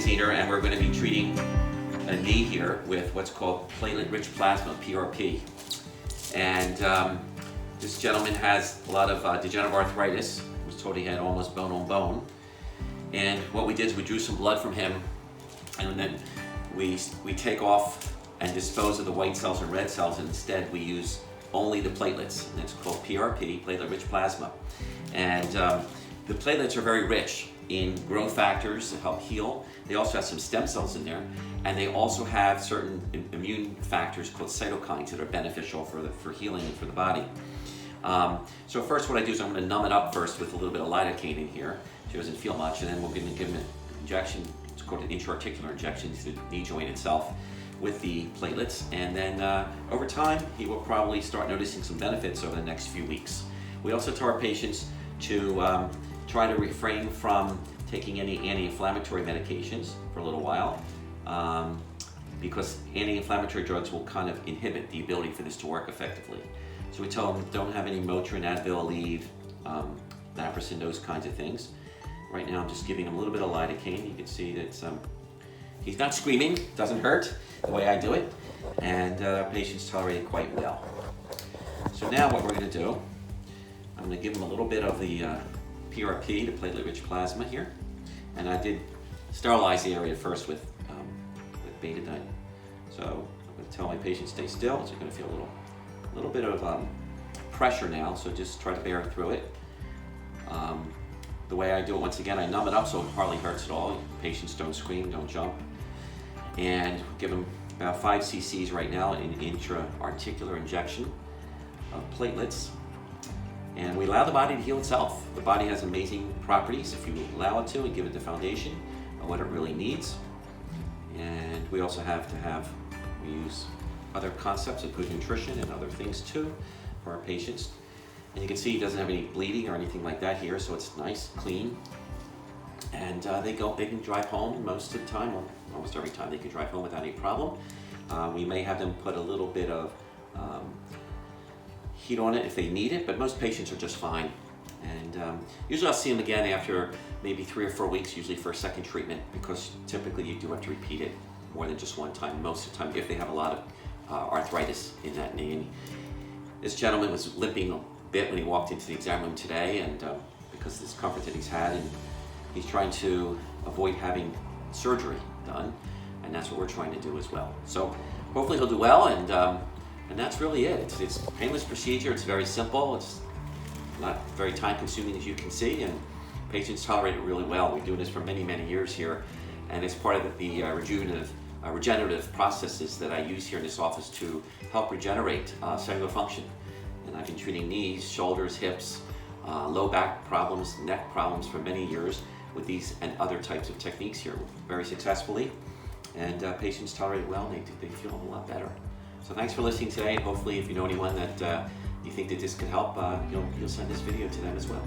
Cedar, and we're going to be treating a knee here with what's called Platelet-Rich Plasma, PRP. And this gentleman has a lot of degenerative arthritis. I was told he had almost bone on bone. And what we did is we drew some blood from him, and then we take off and dispose of the white cells and red cells, and instead we use only the platelets, and it's called PRP, platelet-rich plasma. And the platelets are very rich in growth factors that help heal. They also have some stem cells in there, and they also have certain immune factors called cytokines that are beneficial for healing and for the body. So first what I do is I'm going to numb it up first with a little bit of lidocaine in here. She doesn't feel much, and then we're going to give him an injection. It's called an intra-articular injection to the knee joint itself with the platelets, and then over time he will probably start noticing some benefits over the next few weeks. We also tell our patients to try to refrain from taking any anti-inflammatory medications for a little while, because anti-inflammatory drugs will kind of inhibit the ability for this to work effectively. So we tell them don't have any Motrin, Advil, Aleve, Naproxen, those kinds of things. Right now I'm just giving him a little bit of lidocaine. You can see that he's not screaming, doesn't hurt the way I do it, and our patients tolerate it quite well. So now what we're going to do, I'm going to give him a little bit of the PRP, the platelet-rich plasma here, and I did sterilize the area first with betadine. So I'm going to tell my patient stay still. So you're going to feel a little bit of pressure now, so just try to bear through it. The way I do it, once again, I numb it up so it hardly hurts at all. Patients don't scream, don't jump. And give them about 5 cc's right now, an intra-articular injection of platelets. And we allow the body to heal itself. The body has amazing properties if you allow it to and give it the foundation of what it really needs. And we also we use other concepts of good nutrition and other things too for our patients. And you can see he doesn't have any bleeding or anything like that here, so it's nice, clean. And they can drive home most of the time, or almost every time they can drive home without any problem. We may have them put a little bit of heat on it if they need it, but most patients are just fine. And usually I'll see them again after maybe 3 or 4 weeks, usually for a second treatment, because typically you do have to repeat it more than just one time, most of the time, if they have a lot of arthritis in that knee. And this gentleman was limping a bit when he walked into the exam room today, and because of the discomfort that he's had, and he's trying to avoid having surgery done, and that's what we're trying to do as well. So hopefully he'll do well, and that's really it. It's a painless procedure. It's very simple. It's not very time consuming, as you can see, and patients tolerate it really well. We're doing this for many, many years here, and it's part of the regenerative processes that I use here in this office to help regenerate cellular function. And I've been treating knees, shoulders, hips, low back problems, neck problems for many years with these and other types of techniques here very successfully. And patients tolerate it well, and they feel a lot better. So thanks for listening today, and hopefully if you know anyone that you think that this could help, you'll send this video to them as well.